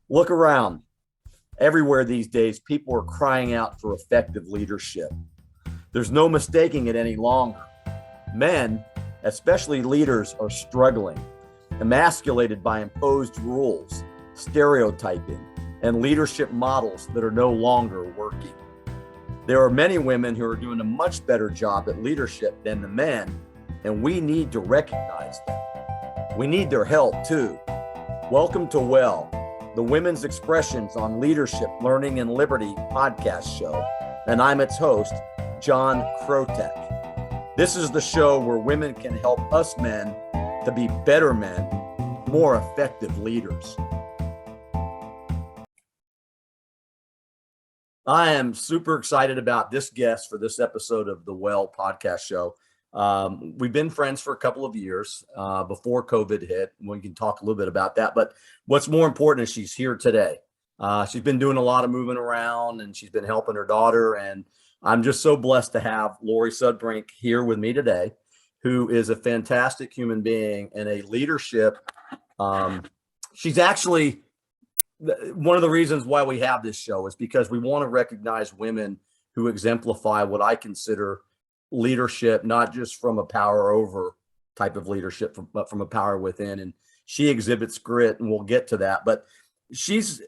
Look around. Everywhere these days, people are crying out for effective leadership. There's no mistaking it any longer. Men, especially leaders, are struggling, emasculated by imposed rules, stereotyping, and leadership models that are no longer working. There are many women who are doing a much better job at leadership than the men, and we need to recognize them. We need their help too. Welcome to W.E.L.L, the Women's Expressions on Leadership, Learning, and Liberty podcast show, and I'm its host, John Krotek. This is the show where women can help us men to be better men, more effective leaders. I am super excited about this guest for this episode of the W.E.L.L podcast show. We've been friends for a couple of years before COVID hit. We can talk a little bit about that. But what's more important is she's here today. She's been doing a lot of moving around and she's been helping her daughter. And I'm just so blessed to have Laurie Sudbrink here with me today, who is a fantastic human being and a leadership. She's actually one of the reasons why we have this show is because we want to recognize women who exemplify what I consider leadership, not just from a power over type of leadership, but from a power within. And she exhibits grit, and we'll get to that. But she's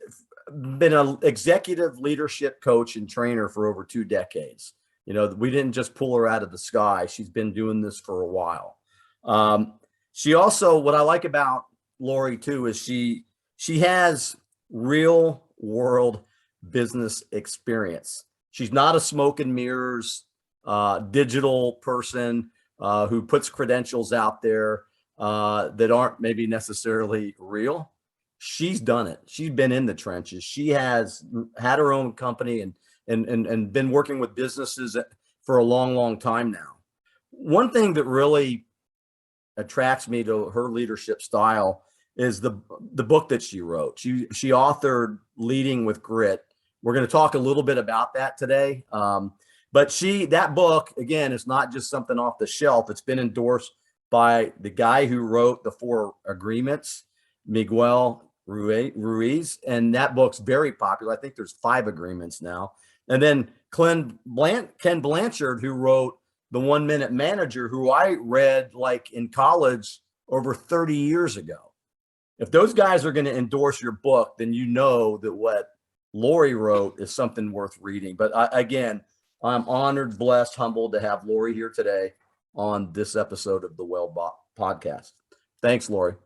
been an executive leadership coach and trainer for over 2 decades. You know, we didn't just pull her out of the sky. She's been doing this for a while. She also, what I like about Laurie too, is she has real world business experience. She's not a smoke and mirrors digital person who puts credentials out there that aren't maybe necessarily real. She's done it. She's been in the trenches. She has had her own company and been working with businesses for a long time now. One thing that really attracts me to her leadership style is the book that she wrote. She authored Leading with Grit. We're going to talk a little bit about that today. But that book, again, is not just something off the shelf. It's been endorsed by the guy who wrote the 4 Agreements, Miguel Ruiz. And that book's very popular. I think there's 5 agreements now. And then Ken Blanchard, who wrote The 1 Minute Manager, who I read like in college over 30 years ago. If those guys are going to endorse your book, then you know that what Laurie wrote is something worth reading. But again, I'm honored, blessed, humbled to have Laurie here today on this episode of the W.E.L.L podcast. Thanks, Laurie.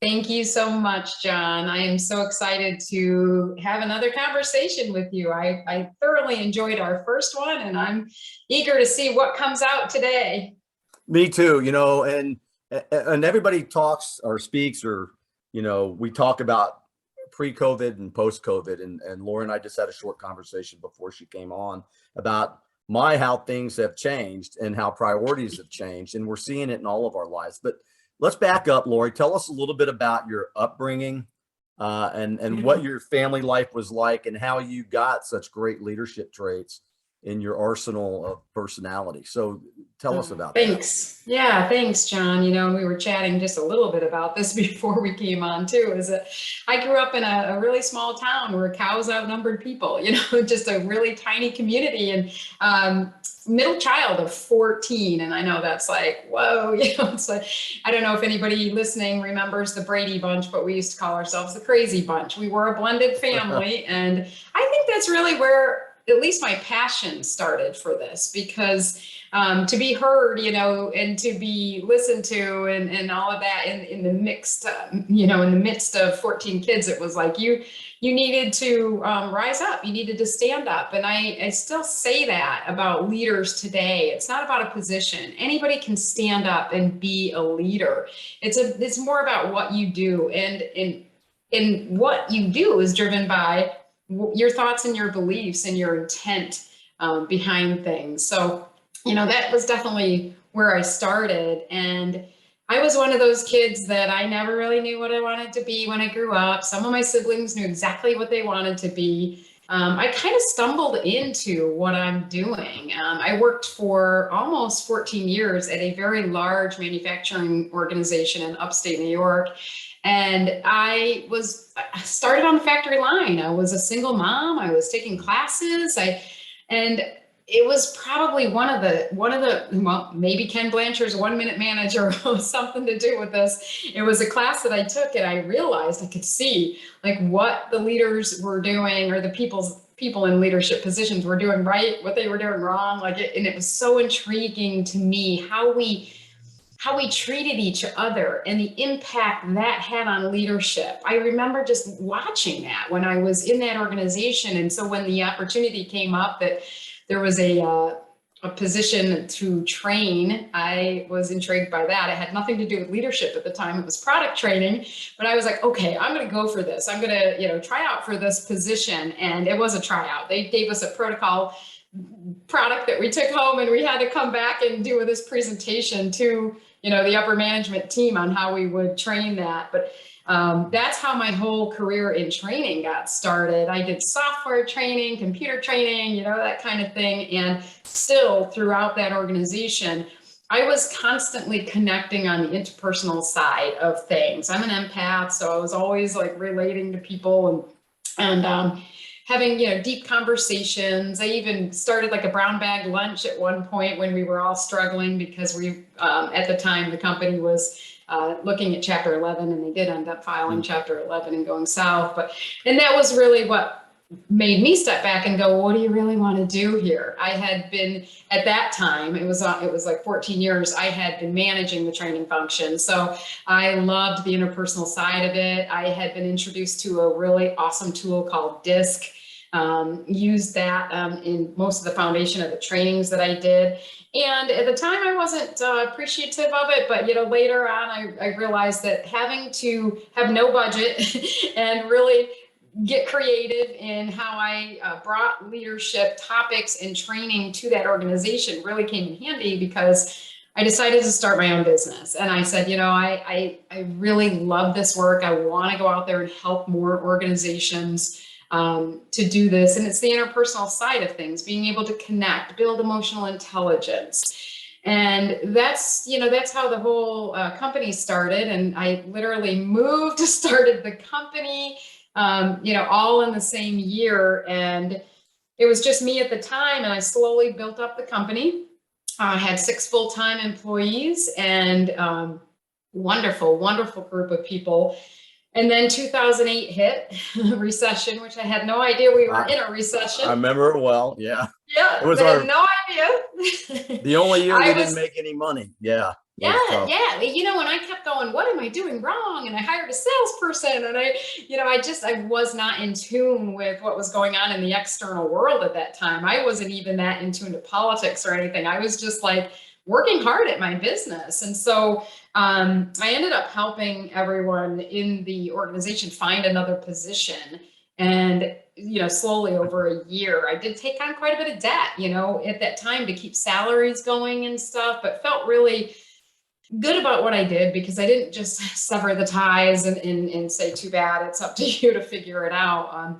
Thank you so much, John. I am so excited to have another conversation with you. I thoroughly enjoyed our first one, and I'm eager to see what comes out today. Me too, you know, and everybody talks or speaks or, you know, we talk about pre-COVID and post-COVID, and Laurie and I just had a short conversation before she came on about how things have changed and how priorities have changed, and we're seeing it in all of our lives. But let's back up, Laurie. Tell us a little bit about your upbringing and what your family life was like and how you got such great leadership traits in your arsenal of personality. So tell us about that. Thanks. Yeah, thanks, John. You know, we were chatting just a little bit about this before we came on too, is that I grew up in a really small town where cows outnumbered people, you know, just a really tiny community, and middle child of 14. And I know that's like, whoa, you know, it's like, I don't know if anybody listening remembers the Brady Bunch, but we used to call ourselves the Crazy Bunch. We were a blended family. And I think that's really where at least my passion started for this, because to be heard, you know, and to be listened to and all of that in the mixed, you know, in the midst of 14 kids, it was like you needed to rise up, you needed to stand up. And I still say that about leaders today. It's not about a position. Anybody can stand up and be a leader. It's more about what you do, and what you do is driven by your thoughts and your beliefs and your intent behind things. So, you know, that was definitely where I started. And I was one of those kids that I never really knew what I wanted to be when I grew up. Some of my siblings knew exactly what they wanted to be. I kind of stumbled into what I'm doing. I worked for almost 14 years at a very large manufacturing organization in upstate New York. And I started on the factory line. I was a single mom. I was taking classes. And it was probably one of the, well, maybe Ken Blanchard's 1 Minute Manager was something to do with this. It was a class that I took, and I realized I could see like what the leaders were doing, or the people in leadership positions were doing right, what they were doing wrong. And it was so intriguing to me how we treated each other and the impact that had on leadership. I remember just watching that when I was in that organization. And so when the opportunity came up that there was a position to train, I was intrigued by that. It had nothing to do with leadership at the time. It was product training, but I was like, okay, I'm going to go for this. I'm going to, try out for this position. And it was a tryout. They gave us a protocol product that we took home, and we had to come back and do this presentation to, the upper management team on how we would train that. But that's how my whole career in training got started. I did software training, computer training, that kind of thing. And still throughout that organization, I was constantly connecting on the interpersonal side of things. I'm an empath, so I was always like relating to people and having, deep conversations. I even started like a brown bag lunch at one point when we were all struggling, because at the time, the company was looking at Chapter 11, and they did end up filing Chapter 11 and going south. And that was really what made me step back and go, what do you really want to do here? I had been, at that time, it was like 14 years, I had been managing the training function. So I loved the interpersonal side of it. I had been introduced to a really awesome tool called DISC. Used that in most of the foundation of the trainings that I did. And at the time, I wasn't appreciative of it, but later on, I realized that having to have no budget and really get creative in how I brought leadership topics and training to that organization really came in handy, because I decided to start my own business. And I said, I really love this work. I want to go out there and help more organizations to do this. And it's the interpersonal side of things, being able to connect, build emotional intelligence. And that's how the whole company started. And I literally moved, started the company, all in the same year. And it was just me at the time. And I slowly built up the company. I had 6 full-time employees, and wonderful, wonderful group of people. And then 2008 hit, recession, which I had no idea we were in a recession. I remember it well. Yeah. Yeah. It was I had no idea. The only year we didn't make any money. Yeah. Yeah. And I kept going, what am I doing wrong? And I hired a salesperson, and I was not in tune with what was going on in the external world at that time. I wasn't even that in tune to politics or anything. I was just like working hard at my business. And so I ended up helping everyone in the organization find another position. And, slowly over a year, I did take on quite a bit of debt, at that time, to keep salaries going and stuff, but felt really good about what I did, because I didn't just sever the ties and say, too bad, it's up to you to figure it out.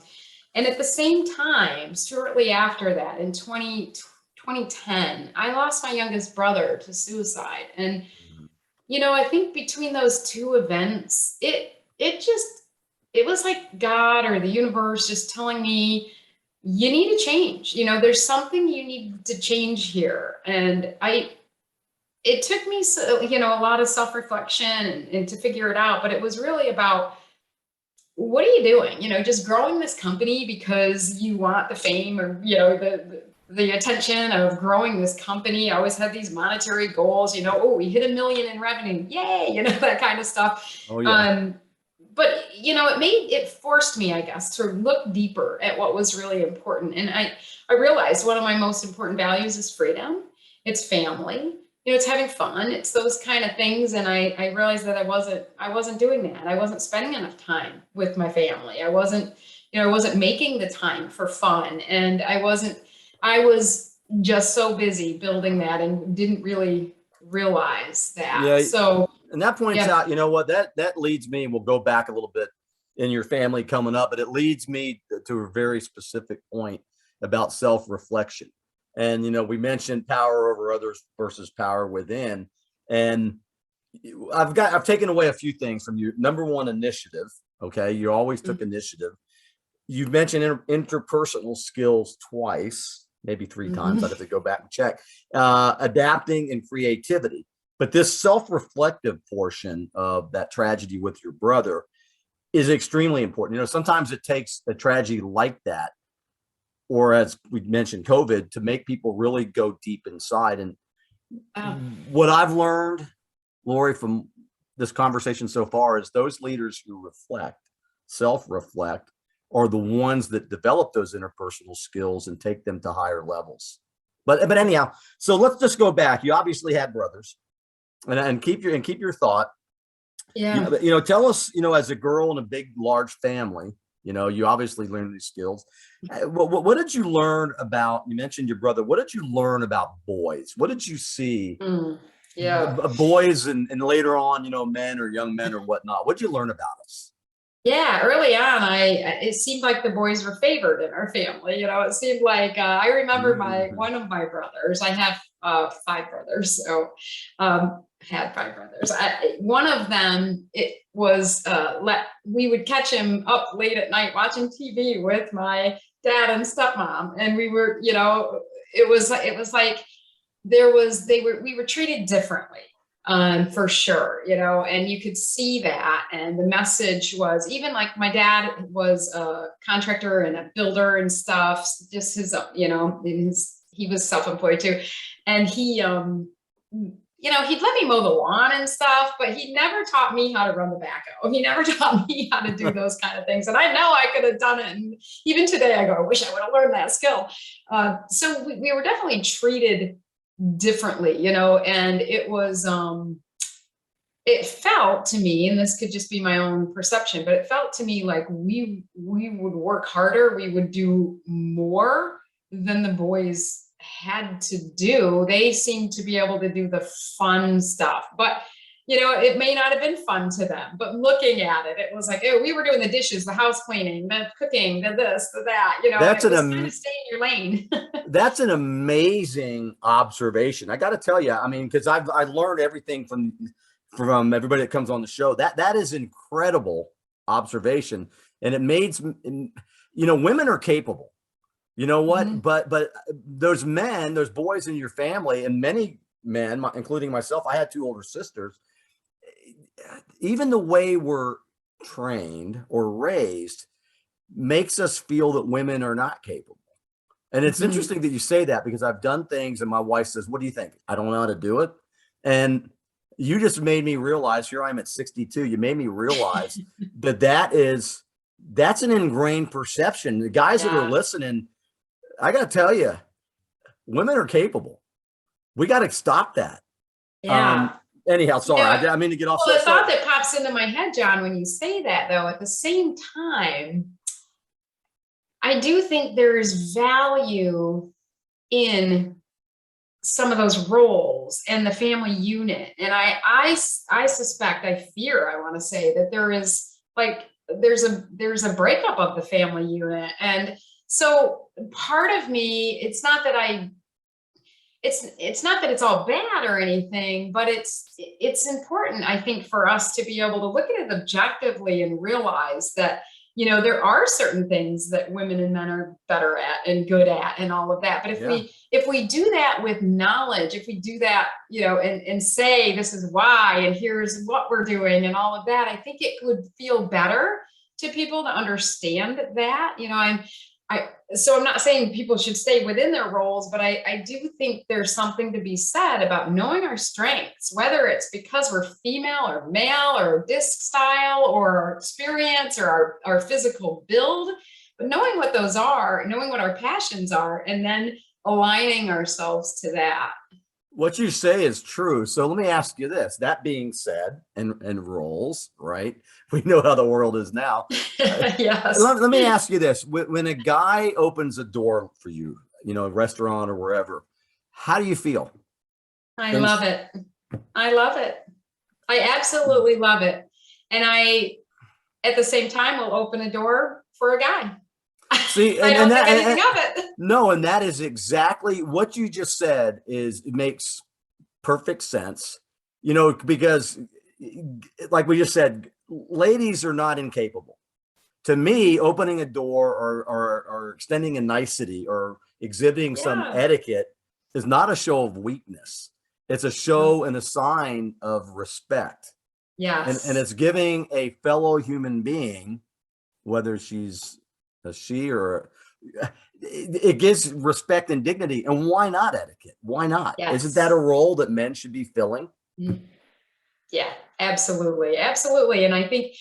And at the same time, shortly after that, in 2010, I lost my youngest brother to suicide. And, I think between those two events, it was like God or the universe just telling me, you need to change. There's something you need to change here. And it took me, a lot of self-reflection and to figure it out, but it was really about, what are you doing? Just growing this company because you want the fame, or, the attention of growing this company. I always had these monetary goals, we hit 1 million in revenue. Yay. That kind of stuff. Oh, yeah. But, it forced me, I guess, to look deeper at what was really important. And I realized one of my most important values is freedom. It's family. It's having fun. It's those kind of things. And I realized that I wasn't doing that. I wasn't spending enough time with my family. I wasn't making the time for fun. And I was just so busy building that and didn't really realize that. Yeah. So, and that points out, what, that leads me, and we'll go back a little bit in your family coming up, but it leads me to a very specific point about self-reflection. And, we mentioned power over others versus power within. And I've taken away a few things from you. Number one, initiative. Okay. You always took initiative. You've mentioned interpersonal skills twice, maybe three times. Mhm. I'd have to go back and check. Adapting and creativity. But this self-reflective portion of that tragedy with your brother is extremely important. Sometimes it takes a tragedy like that, or as we mentioned, COVID, to make people really go deep inside. And Oh, what I've learned, Laurie, from this conversation so far is those leaders who reflect, self-reflect, are the ones that develop those interpersonal skills and take them to higher levels. But anyhow, so let's just go back. You obviously had brothers, and keep your thought. yeah. Tell us, as a girl in a big, large family, you obviously learned these skills. What did you learn about? You mentioned your brother. What did you learn about boys? What did you see? Mm, yeah. Boys and later on, men or young men or whatnot. What did you learn about us? Yeah, early on, it seemed like the boys were favored in our family. It seemed like I remember my Mhm. one of my brothers. I have five brothers, so had five brothers. One of them, it was we would catch him up late at night watching TV with my dad and stepmom, and we were, it was like we were treated differently, for sure, and you could see that. And the message was, even like, my dad was a contractor and a builder and stuff, just he was self-employed too. And he'd let me mow the lawn and stuff, but he never taught me how to run the backhoe. He never taught me how to do those kind of things. And I know I could have done it. And even today I go, I wish I would have learned that skill. So we were definitely treated differently, and it felt to me, and this could just be my own perception, but it felt to me like we would work harder, we would do more than the boys had to do. They seemed to be able to do the fun stuff, but it may not have been fun to them, but looking at it, it was like, oh, we were doing the dishes, the house cleaning, the cooking, the this, the that, and That's it was kind of stay in your lane. that's an amazing observation. I got to tell you, I mean, because I learned everything from everybody that comes on the show. That is incredible observation, and it made women are capable. You know what? Mhm. But those men, those boys in your family, and many men, including myself, I had two older sisters. Even the way we're trained or raised makes us feel that women are not capable. And it's Mhm. interesting that you say that, because I've done things and my wife says, "What do you think?" I don't know how to do it. And you just made me realize, here I am at 62. You made me realize that's an ingrained perception. The guys that are Yeah. listening, I got to tell you, women are capable. We got to stop that. Yeah. Anyhow, sorry. Yeah. I mean to get off. Well, the thought So that pops into my head, John, when you say that, though, at the same time, I do think there is value in some of those roles and the family unit. And I suspect, I fear, I want to say, that there is, like, there's a breakup of the family unit. And so part of me, it's not that it's all bad or anything, but it's important, I think, for us to be able to look at it objectively and realize that, there are certain things that women and men are better at and good at and all of that. But if yeah, we do that with knowledge, if we do that, and say, this is why, and here's what we're doing and all of that, I think it would feel better to people to understand that. So I'm not saying people should stay within their roles, but I do think there's something to be said about knowing our strengths, whether it's because we're female or male or disc style or our experience or our physical build, but knowing what those are, knowing what our passions are, and then aligning ourselves to that. what you say is true. So let me ask you this. That being said, and roles, right? We know how the world is now. Yes. Let me ask you this. When a guy opens a door for you, a restaurant or wherever, how do you feel? I And love it. I love it. I absolutely love it. And at the same time, will open a door for a guy. see, I and don't that think anything of it. no, and that is exactly what you just said. It makes perfect sense. because like we just said, ladies are not incapable. To me, opening a door or extending a nicety or exhibiting some Yeah. etiquette is not a show of weakness. It's a show and a sign of respect. And Yes. it's giving a fellow human being, whether she's a she or it gives respect and dignity. And why not etiquette? Why not? Isn't that a Yes. role that men should be filling? Mm. Yeah, absolutely. Absolutely. And I think,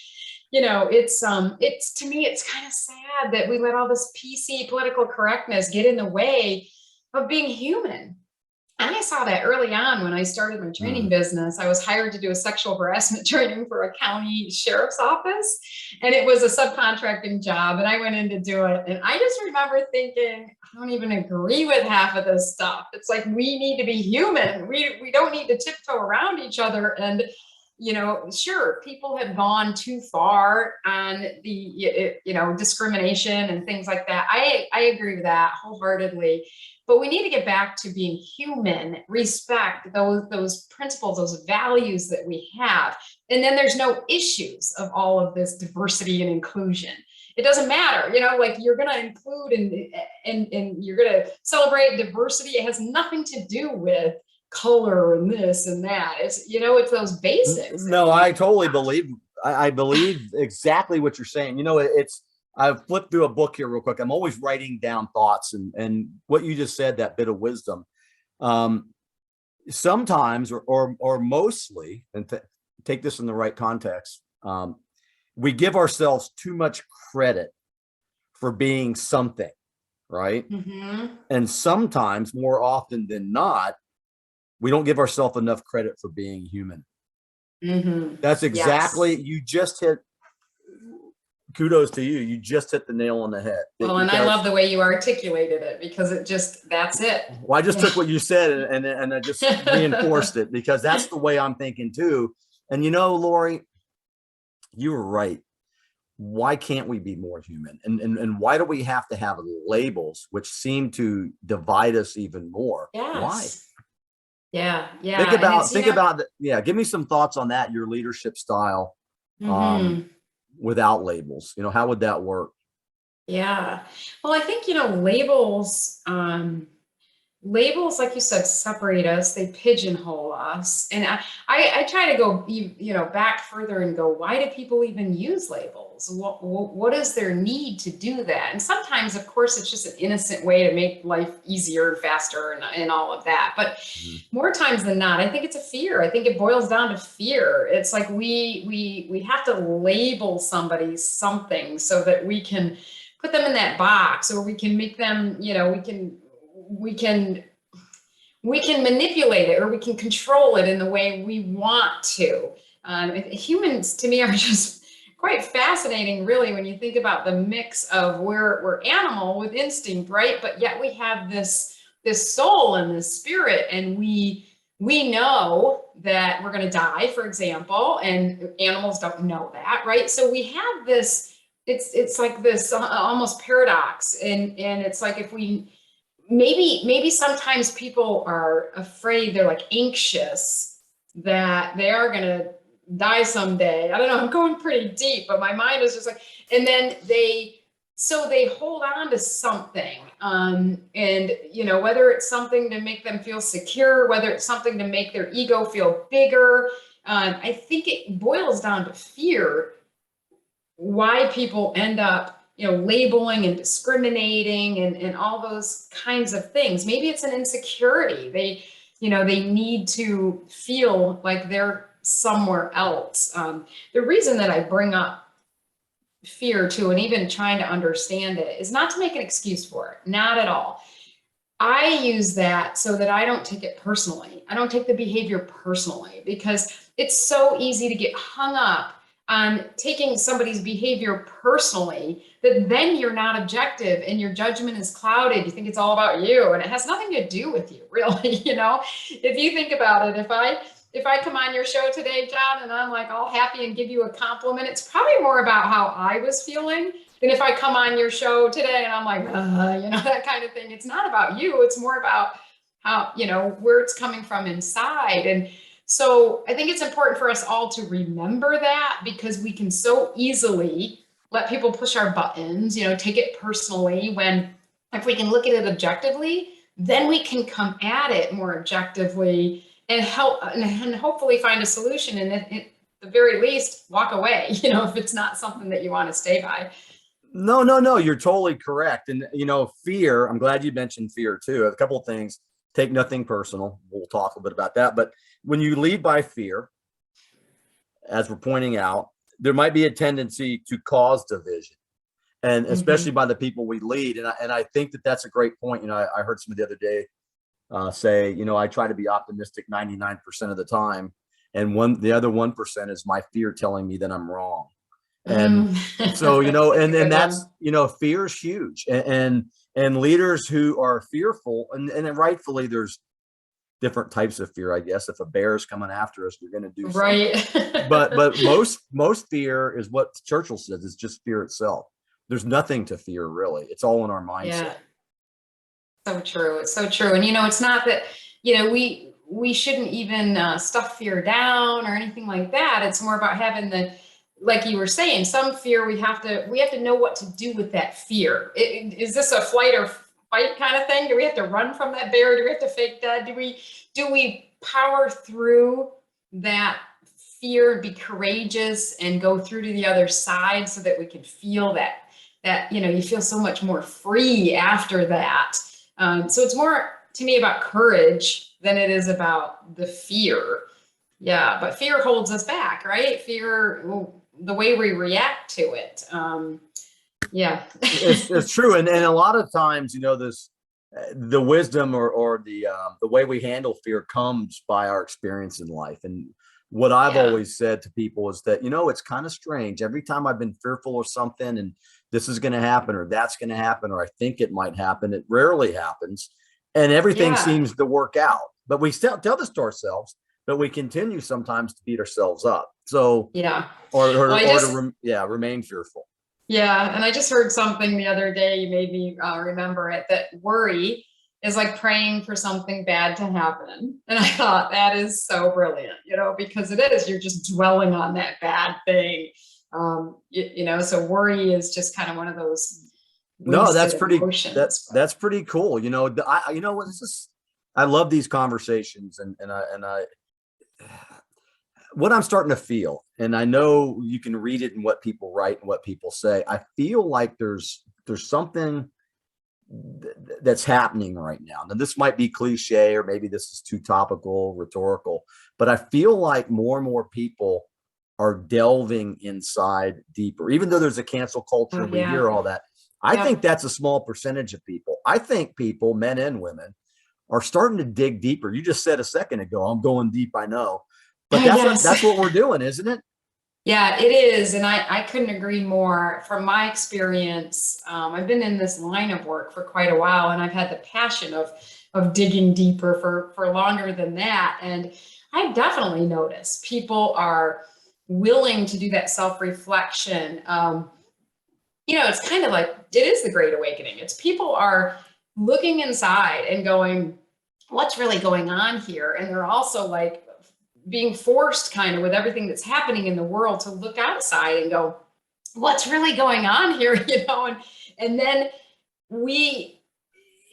it's to me, it's kind of sad that we let all this PC political correctness get in the way of being human. And I saw that early on when I started my training Mm. business. I was hired to do a sexual harassment training for a county sheriff's office, and it was a subcontracting job. And I went in to do it. And I just remember thinking, I don't even agree with half of this stuff. It's like, we need to be human. We don't need to tiptoe around each other. And sure, people have gone too far on the, discrimination and things like that. I agree with that wholeheartedly. But we need to get back to being human, respect those principles, those values that we have. And then there's no issues of all of this diversity and inclusion. It doesn't matter, like, you're going to include and you're going to celebrate diversity. It has nothing to do with color and this and that. It's those basics. No, I totally believe. I believe exactly what you're saying. I've flipped through a book here real quick. I'm always writing down thoughts and what you just said, that bit of wisdom. Sometimes or mostly, and take this in the right context, we give ourselves too much credit for being something, right? Mm-hmm. And sometimes, more often than not, we don't give ourselves enough credit for being human. Mm-hmm. That's exactly, Yes. you just hit, kudos to you. You just hit the nail on the head. Well, and I love the way you articulated it, because that's it. Well, I just took what you said and I just reinforced it, because that's the way I'm thinking too. And Laurie, you were right. Why can't we be more human? And why do we have to have labels which seem to divide us even more? Why? Yes. Yeah. Think Yeah. And about it's, think about that. Yeah, give me some thoughts on that. Your leadership style, mm-hmm. without labels. How would that work? Yeah. Well, I think, labels, like you said, separate us, they pigeonhole us. And I try to go, back further and go, why do people even use labels? What is their need to do that? And sometimes, of course, it's just an innocent way to make life easier and faster and all of that. But more times than not, I think it's a fear. I think it boils down to fear. It's like we have to label somebody something so that we can put them in that box, or we can make them, we can manipulate it, or we can control it in the way we want to. Humans, to me, are just quite fascinating, really, when you think about the mix of we're animal with instinct, right? But yet we have this soul and this spirit, and we know that we're going to die, for example, and animals don't know that, right? So we have this. It's like this almost paradox, and it's like, if we maybe sometimes people are afraid, they're like anxious that they are going to die someday. I don't know, I'm going pretty deep, but my mind is just like, and then they hold on to something, and whether it's something to make them feel secure, whether it's something to make their ego feel bigger. I think it boils down to fear, why people end up labeling and discriminating and all those kinds of things. Maybe it's an insecurity. They need to feel like they're somewhere else. The reason that I bring up fear too, and even trying to understand it, is not to make an excuse for it, not at all. I use that so that I don't take it personally. I don't take the behavior personally, because it's so easy to get hung up on taking somebody's behavior personally, that then you're not objective and your judgment is clouded. You think it's all about you, and it has nothing to do with you, really. If you think about it, if I come on your show today, John, and I'm like all happy and give you a compliment, it's probably more about how I was feeling than if I come on your show today and I'm like, that kind of thing. It's not about you. It's more about how, where it's coming from inside. And So I think it's important for us all to remember that, because we can so easily let people push our buttons, take it personally, when if we can look at it objectively, then we can come at it more objectively and help and hopefully find a solution, and at the very least walk away, if it's not something that you want to stay by. No, no, no, you're totally correct. And, fear, I'm glad you mentioned fear too. A couple of things: take nothing personal. We'll talk a little bit about that. But when you lead by fear, as we're pointing out, there might be a tendency to cause division, and especially Mm-hmm. by the people we lead. And I think that that's a great point. I heard somebody the other day say, I try to be optimistic 99% of the time. And the other 1% is my fear telling me that I'm wrong. And so, That's a and good that's, one. fear is huge. And leaders who are fearful, and rightfully there's different types of fear, I guess. If a bear is coming after us, we're going to do something. Right. But most fear is what Churchill says, it's just fear itself. There's nothing to fear, really. It's all in our Yeah. mindset. So true. It's so true. And it's not that, we shouldn't even stuff fear down or anything like that. It's more about having like you were saying, some fear we have to know what to do with that fear. Is this a flight or fight kind of thing? Do we have to run from that bear? Do we have to fake dead? Do we power through that fear, be courageous, and go through to the other side so that we can feel that you feel so much more free after that. So it's more to me about courage than it is about the fear. Yeah, but fear holds us back, right? Fear, well, the way we react to it. Yeah. It's true. And a lot of times, this the wisdom or the way we handle fear comes by our experience in life. And what I've Yeah. always said to people is that, it's kind of strange. Every time I've been fearful of something, and this is going to happen or that's going to happen, or I think it might happen, it rarely happens. And everything Yeah. seems to work out. But we still tell this to ourselves, but we continue sometimes to beat ourselves up. So, Yeah. or, Well, or, I or to, just, remain fearful. yeah. And I just heard something the other day, you made me remember it, that worry is like praying for something bad to happen. And I thought that is so brilliant, because it is, you're just dwelling on that bad thing. So worry is just kind of one of those No, wasted emotions. that's pretty cool. What this is, I love these conversations, and I what I'm starting to feel, and I know you can read it in what people write and what people say. I feel like there's something that's happening right now. Now, this might be cliche, or maybe this is too topical, rhetorical, but I feel like more and more people are delving inside deeper, even though there's a cancel culture Oh, and we yeah. hear all that. I think Yep. that's a small percentage of people. I think people, men and women, are starting to dig deeper. You just said a second ago, I'm going deep, I know, but Yes. that's what we're doing, isn't it? Yeah, it is. And I couldn't agree more. From my experience, I've been in this line of work for quite a while, and I've had the passion of digging deeper for longer than that. And I definitely notice people are willing to do that self-reflection. It's kind of like, it is the Great Awakening. It's people are looking inside and going, what's really going on here? And they're also like being forced, kind of with everything that's happening in the world, to look outside and go, what's really going on here? And then we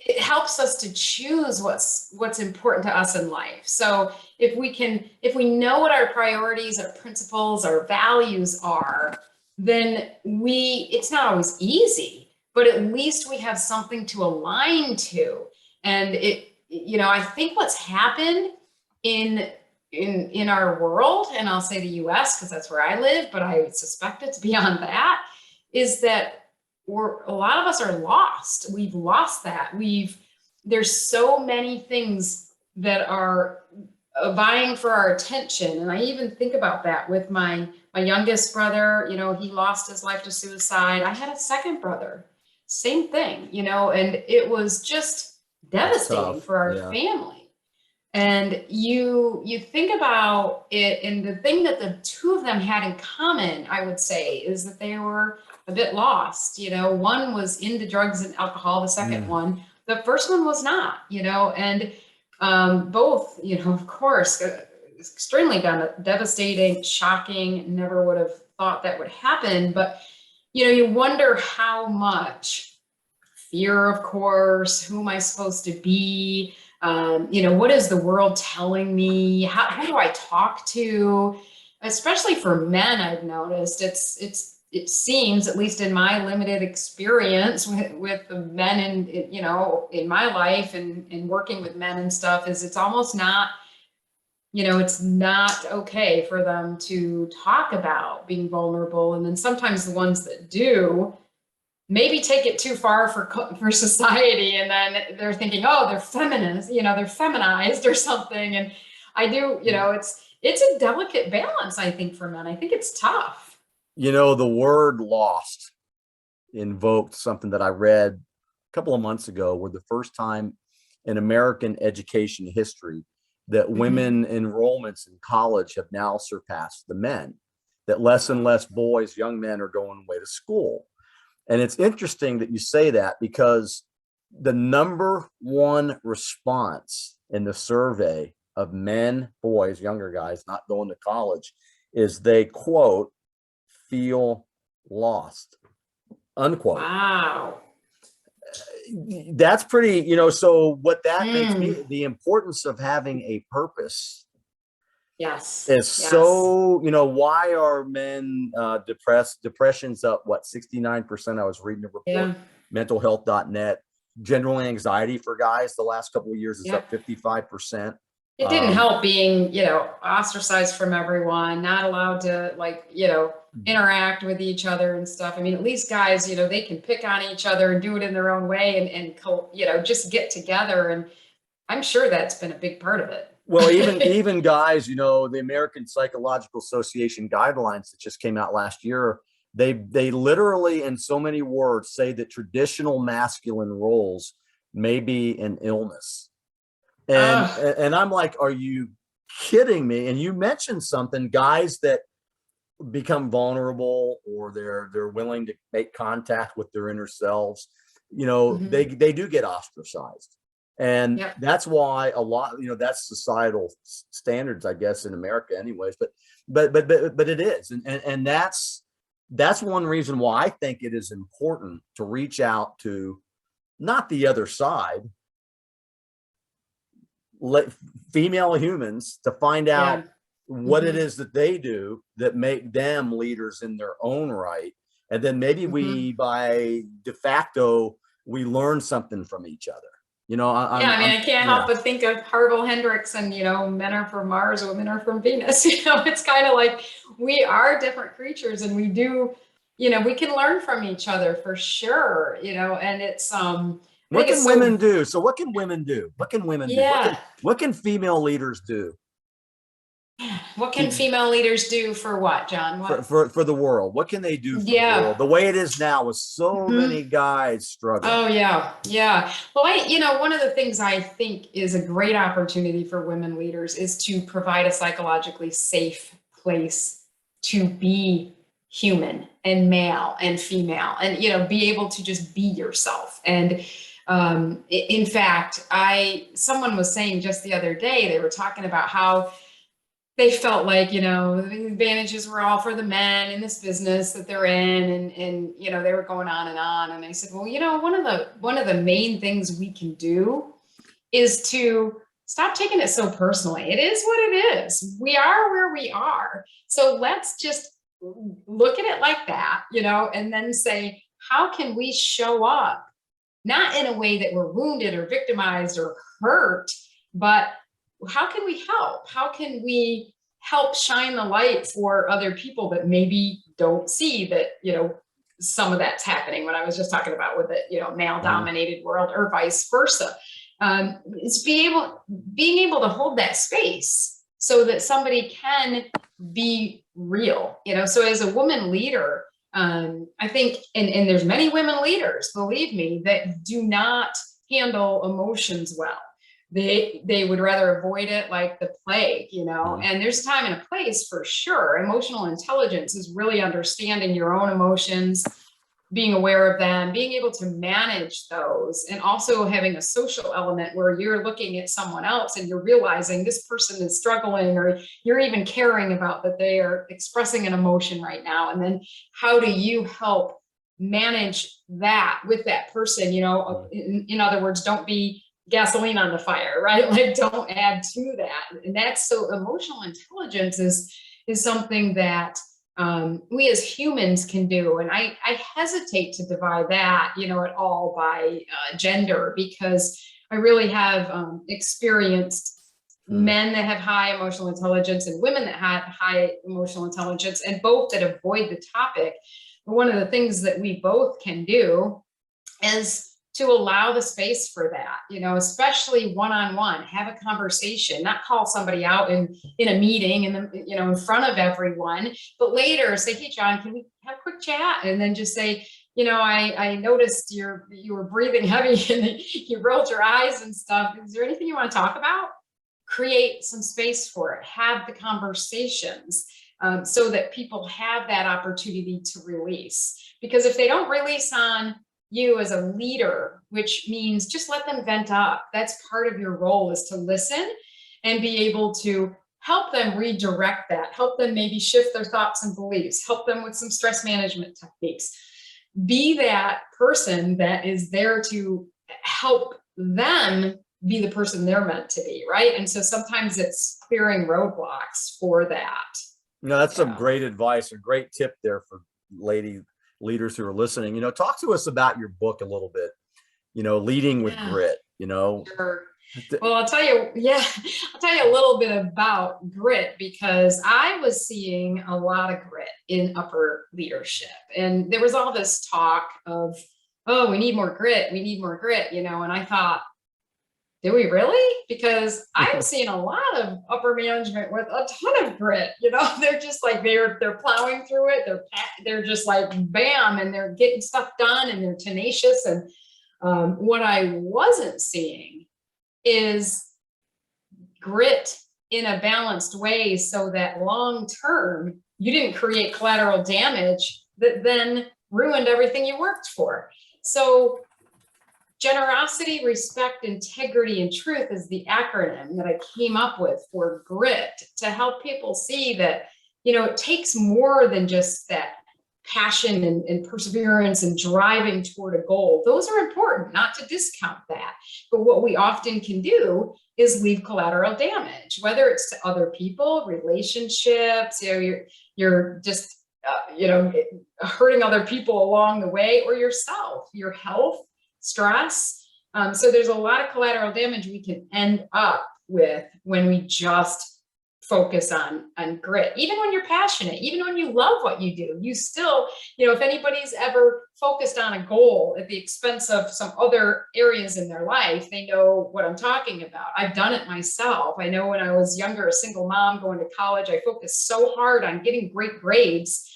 it helps us to choose what's important to us in life. So if we know what our priorities, our principles, our values are, then it's not always easy, but at least we have something to align to. And I think what's happened in in our world, and I'll say the US because that's where I live, but I suspect it's beyond that, is that a lot of us are lost. We've lost that. There's so many things that are vying for our attention. And I even think about that with my youngest brother. He lost his life to suicide. I had a second brother, same thing, and it was just That's devastating tough. for our Yeah. family. And you think about it, and the thing that the two of them had in common, I would say, is that they were a bit lost. One was into drugs and alcohol, the second Mm. one, the first one was not, and both, of course, extremely devastating, shocking. Never would have thought that would happen. But, you wonder how much fear, of course, who am I supposed to be? What is the world telling me? Who do I talk to? Especially for men, I've noticed it seems, at least in my limited experience with the men in my life and working with men and stuff, is it's almost not, it's not okay for them to talk about being vulnerable. And then sometimes the ones that do maybe take it too far for society, and then they're thinking, oh, they're feminist, they're feminized or something. And I do, it's a delicate balance, I think, for men. I think it's tough. The word lost invoked something that I read a couple of months ago, where the first time in American education history that women enrollments in college have now surpassed the men, that less and less boys, young men, are going away to school. And it's interesting that you say that, because the number one response in the survey of men, boys, younger guys not going to college is they, quote, feel lost, unquote. Wow. That's pretty, so what that makes me, the importance of having a purpose. Yes. Is so, why are men depressed? Depression's up, what, 69%? I was reading a report, mentalhealth.net. General anxiety for guys the last couple of years is up 55%. It didn't help being, ostracized from everyone, not allowed to, interact with each other and stuff. I mean, at least guys, they can pick on each other and do it in their own way and just get together. And I'm sure that's been a big part of it. Well, even guys, the American Psychological Association guidelines that just came out last year, they literally, in so many words, say that traditional masculine roles may be an illness. And I'm like, are you kidding me? And you mentioned something, guys that become vulnerable, or they're willing to make contact with their inner selves, they do get ostracized. And that's why a lot, that's societal standards, I guess, in America anyways, but it is. And that's one reason why I think it is important to reach out to not the other side, female humans, to find out what it is that they do that make them leaders in their own right. And then maybe we, by de facto, we learn something from each other. I can't help but think of Harville Hendrickson, men are from Mars, women are from Venus. It's kind of like we are different creatures, and we do, we can learn from each other for sure, and it's, what can women do? So what can women do? What can women do? What can female leaders do? What can female leaders do for what, John? What? For the world? What can they do for the world? The way it is now, with so many guys struggling. Oh, yeah. Well, one of the things I think is a great opportunity for women leaders is to provide a psychologically safe place to be human and male and female, and, be able to just be yourself. And in fact, someone was saying just the other day, they were talking about how they felt like, the advantages were all for the men in this business that they're in. And they were going on. And I said, well, one of the main things we can do is to stop taking it so personally. It is what it is. We are where we are. So let's just look at it like that, and then say, how can we show up, not in a way that we're wounded or victimized or hurt, but how can we help? How can we help shine the light for other people that maybe don't see that, some of that's happening, what I was just talking about with the, male dominated world, or vice versa. It's being able to hold that space so that somebody can be real, so as a woman leader, I think, and there's many women leaders, believe me, that do not handle emotions well. They would rather avoid it like the plague, and there's a time and a place for sure. Emotional intelligence is really understanding your own emotions, being aware of them, being able to manage those, and also having a social element where you're looking at someone else and you're realizing this person is struggling, or you're even caring about that they are expressing an emotion right now. And then how do you help manage that with that person? You know, in other words, don't be gasoline on the fire, right? Like, don't add to that. And that's, so emotional intelligence is something that we as humans can do. And I hesitate to divide that, you know, at all by gender, because I really have experienced men that have high emotional intelligence and women that have high emotional intelligence, and both that avoid the topic. But one of the things that we both can do is to allow the space for that, you know, especially one-on-one, have a conversation, not call somebody out in a meeting and then, you know, in front of everyone, but later say, hey, John, can we have a quick chat? And then just say, you know, I noticed you were breathing heavy and you rolled your eyes and stuff. Is there anything you want to talk about? Create some space for it, have the conversations, so that people have that opportunity to release. Because if they don't release on you as a leader, which means just let them vent up. That's part of your role, is to listen and be able to help them redirect that, help them maybe shift their thoughts and beliefs, help them with some stress management techniques. Be that person that is there to help them be the person they're meant to be, right? And so sometimes it's clearing roadblocks for that. No, that's some great advice, a great tip there for lady leaders who are listening. You know, talk to us about your book a little bit, you know, Leading with Grit, you know. Sure. Well, I'll tell you a little bit about grit, because I was seeing a lot of grit in upper leadership. And there was all this talk of, oh, we need more grit, you know, and I thought, do we really? Because I'm seeing a lot of upper management with a ton of grit. You know, they're just like, they're plowing through it. They're just like, bam, and they're getting stuff done, and they're tenacious. And what I wasn't seeing is grit in a balanced way, so that long term, you didn't create collateral damage that then ruined everything you worked for. So generosity, respect, integrity, and truth is the acronym that I came up with for grit, to help people see that, you know, it takes more than just that passion and perseverance and driving toward a goal. Those are important, not to discount that. But what we often can do is leave collateral damage, whether it's to other people, relationships, you know, you're just, you know, hurting other people along the way, or yourself, your health, stress. So there's a lot of collateral damage we can end up with when we just focus on grit. Even when you're passionate, even when you love what you do, you still, you know, if anybody's ever focused on a goal at the expense of some other areas in their life, they know what I'm talking about. I've done it myself. I know when I was younger, a single mom going to college, I focused so hard on getting great grades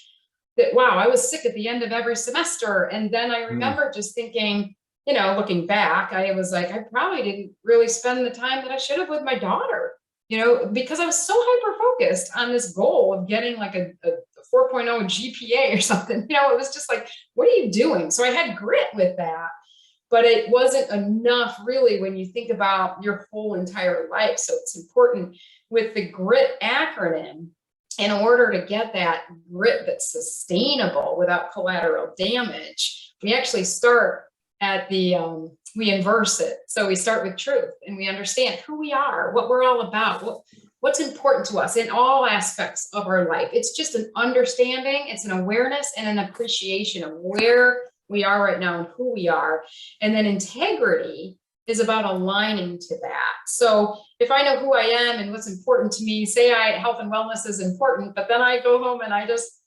that, wow, I was sick at the end of every semester. And then I remember just thinking, you know, looking back, I was like, I probably didn't really spend the time that I should have with my daughter, you know, because I was so hyper focused on this goal of getting like a 4.0 GPA or something. You know, it was just like, what are you doing? So I had grit with that, but it wasn't enough really when you think about your whole entire life. So it's important with the GRIT acronym, in order to get that grit that's sustainable without collateral damage, we actually start at the, we inverse it. So we start with truth, and we understand who we are, what we're all about, what's important to us in all aspects of our life. It's just an understanding, it's an awareness and an appreciation of where we are right now and who we are. And then integrity is about aligning to that. So if I know who I am and what's important to me, say health and wellness is important, but then I go home and I just,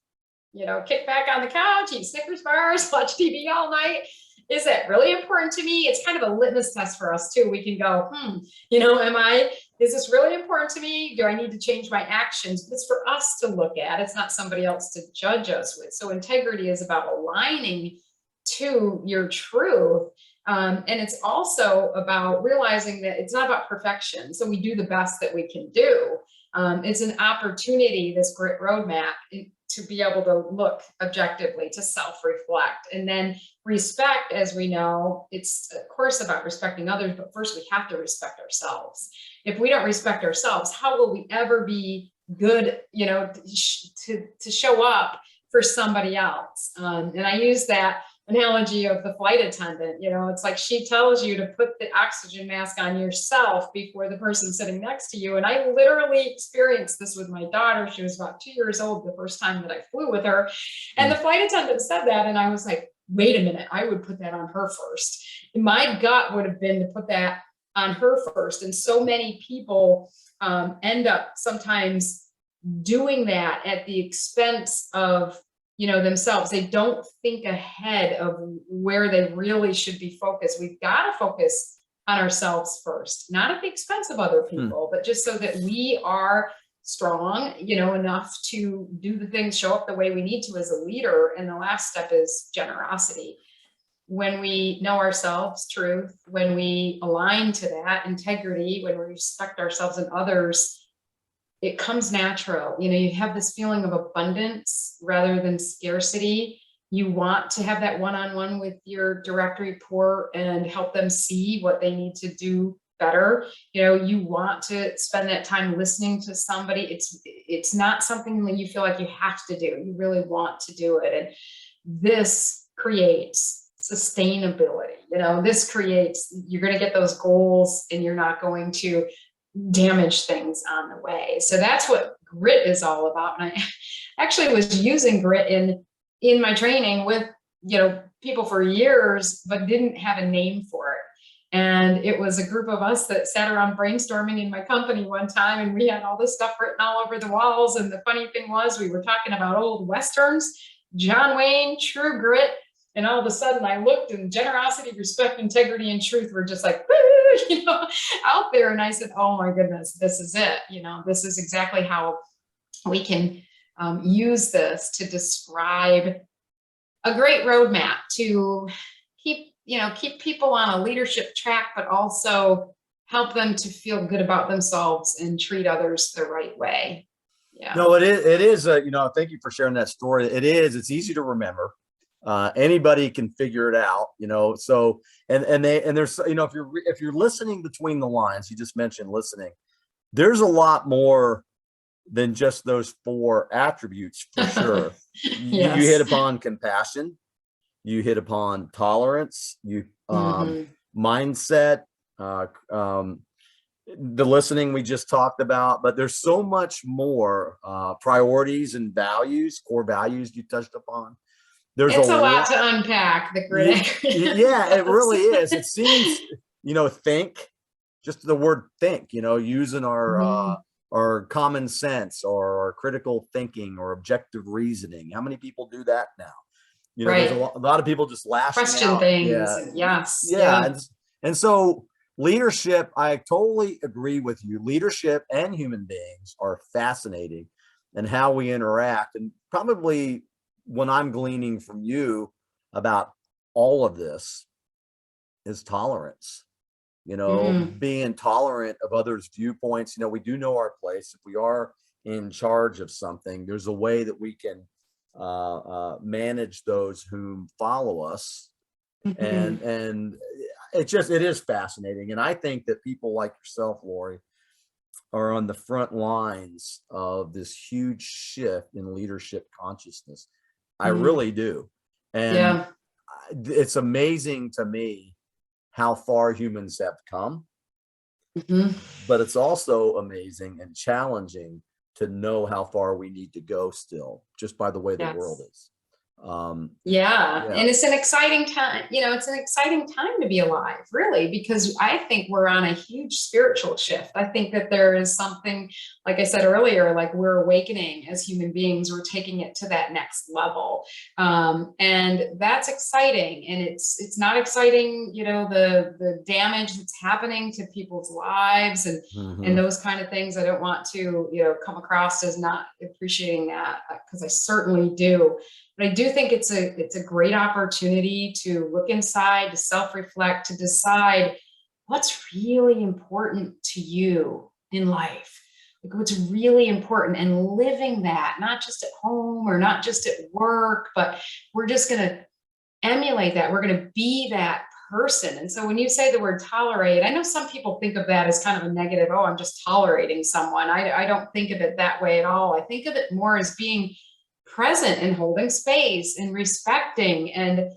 you know, kick back on the couch, eat Snickers bars, watch TV all night. Is that really important to me? It's kind of a litmus test for us too. We can go, you know, is this really important to me? Do I need to change my actions? It's for us to look at. It's not somebody else to judge us with. So integrity is about aligning to your truth. And it's also about realizing that it's not about perfection. So we do the best that we can do. It's an opportunity, this GRIT roadmap, to be able to look objectively, to self-reflect. And then respect, as we know, it's of course about respecting others, but first we have to respect ourselves. If we don't respect ourselves, how will we ever be good, to show up for somebody else? And I use that analogy of the flight attendant. It's like she tells you to put the oxygen mask on yourself before the person sitting next to you. And I literally experienced this with my daughter. She was about 2 years old the first time that I flew with her. And the flight attendant said that. And I was like, wait a minute, I would put that on her first. And my gut would have been to put that on her first. And so many people end up sometimes doing that at the expense of themselves. They don't think ahead of where they really should be focused. We've got to focus on ourselves first, not at the expense of other people, but just so that we are strong, enough to do the things, show up the way we need to as a leader. And the last step is generosity. When we know ourselves, truth, when we align to that integrity, when we respect ourselves and others, it comes natural. You have this feeling of abundance rather than scarcity. You want to have that one-on-one with your direct report and help them see what they need to do better. You want to spend that time listening to somebody. It's not something that you feel like you have to do. You really want to do it. And this creates sustainability. This creates, you're going to get those goals and you're not going to damage things on the way. So that's what grit is all about. And I actually was using grit in my training with, people for years, but didn't have a name for it. And it was a group of us that sat around brainstorming in my company one time, and we had all this stuff written all over the walls. And the funny thing was, we were talking about old Westerns, John Wayne, True Grit. And all of a sudden I looked, and generosity, respect, integrity, and truth were just like, out there. And I said, oh my goodness, this is it. This is exactly how we can use this to describe a great roadmap to keep people on a leadership track, but also help them to feel good about themselves and treat others the right way. Yeah. No, it is, thank you for sharing that story. It's easy to remember. Anybody can figure it out, so, and there's, if you're listening between the lines, you just mentioned listening, there's a lot more than just those 4 attributes for sure. Yes. You hit upon compassion, you hit upon tolerance, mindset, the listening we just talked about, but there's so much more, priorities and values, core values you touched upon. It's a lot to unpack, the grit. Yeah, it really is. It seems, think, just the word think, using our common sense or our critical thinking or objective reasoning. How many people do that now? Right. There's a lot of people just lashing question out. things. Yeah. Yes. Yeah. And so leadership, I totally agree with you. Leadership and human beings are fascinating, and how we interact. And probably when I'm gleaning from you about all of this is tolerance, being tolerant of others' viewpoints. We do know our place. If we are in charge of something, there's a way that we can manage those whom follow us. And it is fascinating. And I think that people like yourself, Laurie, are on the front lines of this huge shift in leadership consciousness. I really do. And it's amazing to me how far humans have come, but it's also amazing and challenging to know how far we need to go still, just by the way the world is. And it's an exciting time. It's an exciting time to be alive, really, because I think we're on a huge spiritual shift. I think that there is something, like I said earlier, like we're awakening as human beings. We're taking it to that next level, and that's exciting. And it's not exciting, the damage that's happening to people's lives and those kind of things. I don't want to come across as not appreciating that, because I certainly do. But I do think it's a great opportunity to look inside, to self-reflect, to decide what's really important to you in life. what's really important, and living that, not just at home or not just at work, but we're just going to emulate that. We're going to be that person. And so when you say the word tolerate, I know some people think of that as kind of a negative. Oh, I'm just tolerating someone. I don't think of it that way at all. I think of it more as being present and holding space and respecting and,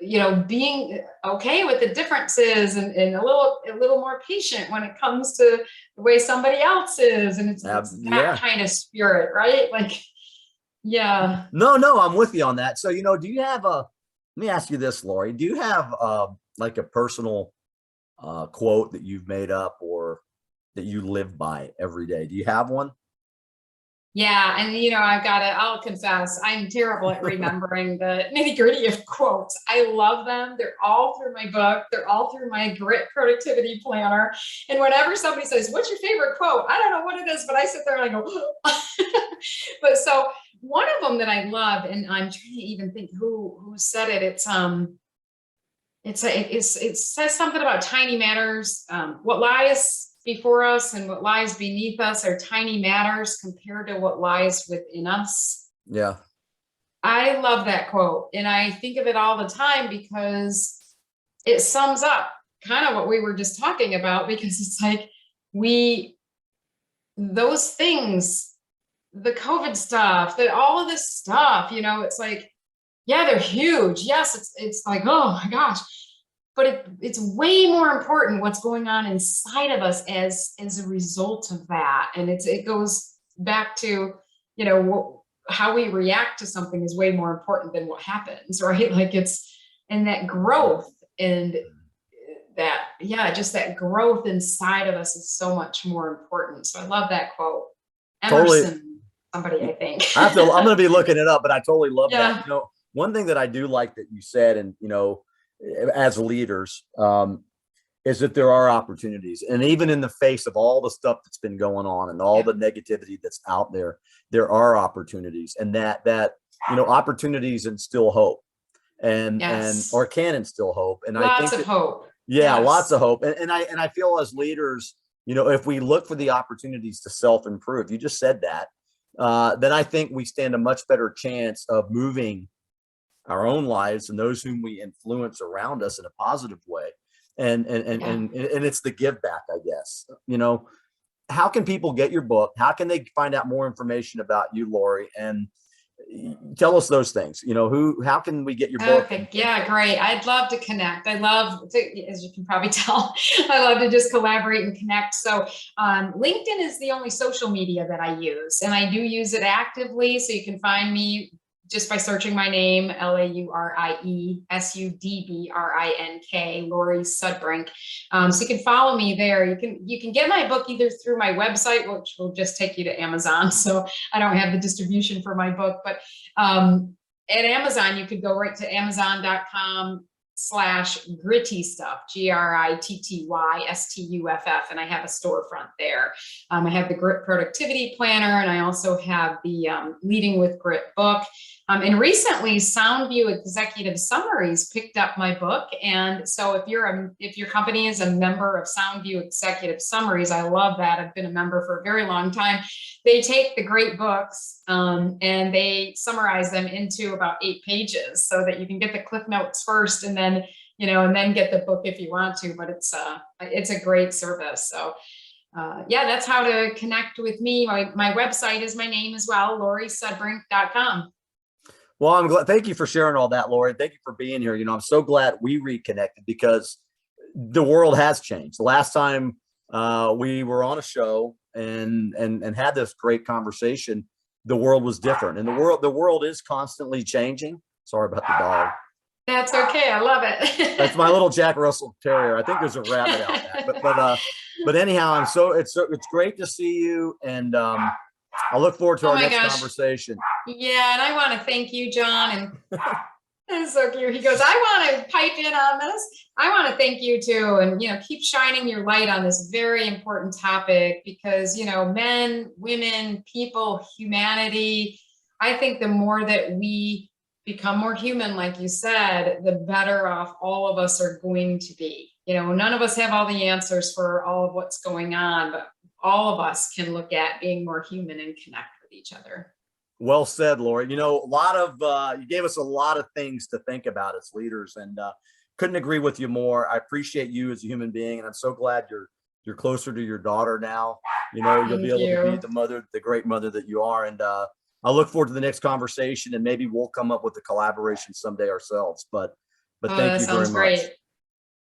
you know, being okay with the differences, and a little more patient when it comes to the way somebody else is. And it's that kind of spirit, right? Like, yeah. No, I'm with you on that. So, you know, do you have let me ask you this, Laurie, do you have like a personal quote that you've made up or that you live by every day? Do you have one? Yeah. And, you know, I'll confess, I'm terrible at remembering the nitty gritty of quotes. I love them. They're all through my book. They're all through my Grit productivity planner. And whenever somebody says, what's your favorite quote? I don't know what it is, but I sit there and I go, but so one of them that I love, and I'm trying to even think who said it. It says something about tiny matters. What lies before us and what lies beneath us are tiny matters compared to what lies within us. Yeah. I love that quote. And I think of it all the time because it sums up kind of what we were just talking about, because it's like those things, the COVID stuff, all of this stuff, you know, it's like, yeah, they're huge. Yes, it's like, oh my gosh. But it's way more important what's going on inside of us as a result of that. And it goes back to, you know, how we react to something is way more important than what happens, right? Like and that growth and that, yeah, just that growth inside of us is so much more important. So I love that quote. Emerson, somebody, I think. I'm going to be looking it up, but I totally love that. You know, one thing that I do like that you said, and, you know, as leaders, is that there are opportunities. And even in the face of all the stuff that's been going on and all the negativity that's out there, there are opportunities, and that, you know, opportunities instill hope and or can instill hope. And lots of hope. Yeah, lots of hope. And I feel as leaders, you know, if we look for the opportunities to self-improve, you just said that, then I think we stand a much better chance of moving our own lives and those whom we influence around us in a positive way. And it's the give back, I guess. You know, how can people get your book? How can they find out more information about you, Laurie? And tell us those things. You know, how can we get your book? Okay, yeah, great. I'd love to connect. I love to, as you can probably tell, I love to just collaborate and connect. So LinkedIn is the only social media that I use, and I do use it actively. So you can find me just by searching my name, Laurie Sudbrink, Laurie Sudbrink. So you can follow me there. You can get my book either through my website, which will just take you to Amazon. So I don't have the distribution for my book, but at Amazon, you could go right to amazon.com/gritty stuff, GRITTYSTUFF, and I have a storefront there. I have the Grit productivity planner, and I also have the Leading with Grit book. And recently, Soundview Executive Summaries picked up my book. And so if your company is a member of Soundview Executive Summaries, I love that. I've been a member for a very long time. They take the great books and they summarize them into about 8 pages so that you can get the cliff notes first and then, you know, and then get the book if you want to. But it's a great service. So yeah, that's how to connect with me. My website is my name as well, lauriesudbrink.com. Well, I'm glad. Thank you for sharing all that, Laurie. Thank you for being here. You know, I'm so glad we reconnected because the world has changed. The last time we were on a show and had this great conversation, the world was different, and the world is constantly changing. Sorry about the dog. That's okay. I love it. That's my little Jack Russell Terrier. I think there's a rabbit out back, but anyhow, it's great to see you, and I look forward to our next conversation. Yeah, and I want to thank you, John. And that's so cute. He goes, I want to pipe in on this. I want to thank you too, and you know, keep shining your light on this very important topic because, you know, men, women, people, humanity. I think the more that we become more human, like you said, the better off all of us are going to be. You know, none of us have all the answers for all of what's going on, but all of us can look at being more human and connect with each other. Well said, Laurie. You know, a lot of you gave us a lot of things to think about as leaders, and couldn't agree with you more. I appreciate you as a human being, and I'm so glad you're closer to your daughter now. You know, you'll be Thank able to be you. the mother, the great mother that you are, and I look forward to the next conversation, and maybe we'll come up with a collaboration someday ourselves. But Oh, thank that you very sounds much. great.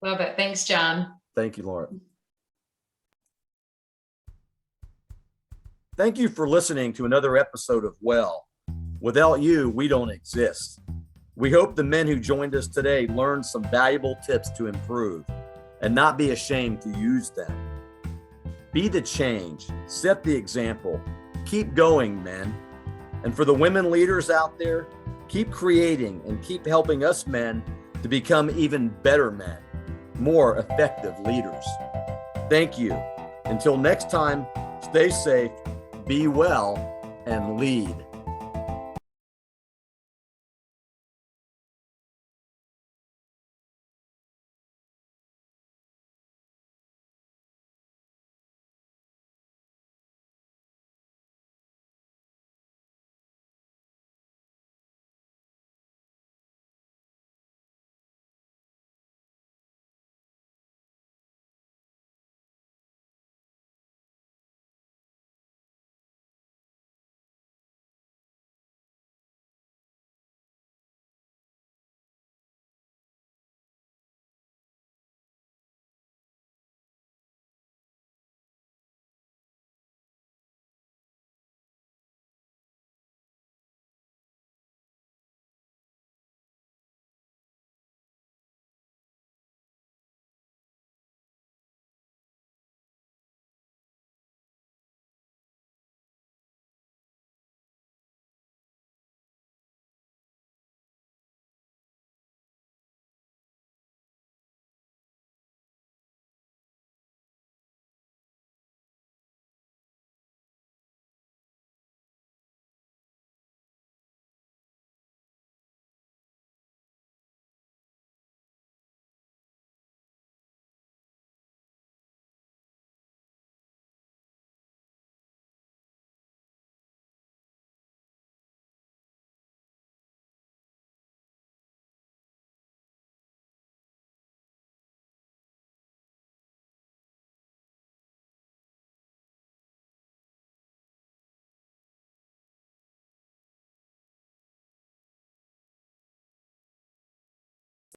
Love it. Thanks, John. Thank you, Laurie. Thank you for listening to another episode of Well. Without you, we don't exist. We hope the men who joined us today learned some valuable tips to improve and not be ashamed to use them. Be the change, set the example, keep going, men. And for the women leaders out there, keep creating and keep helping us men to become even better men, more effective leaders. Thank you. Until next time, stay safe, be well, and lead.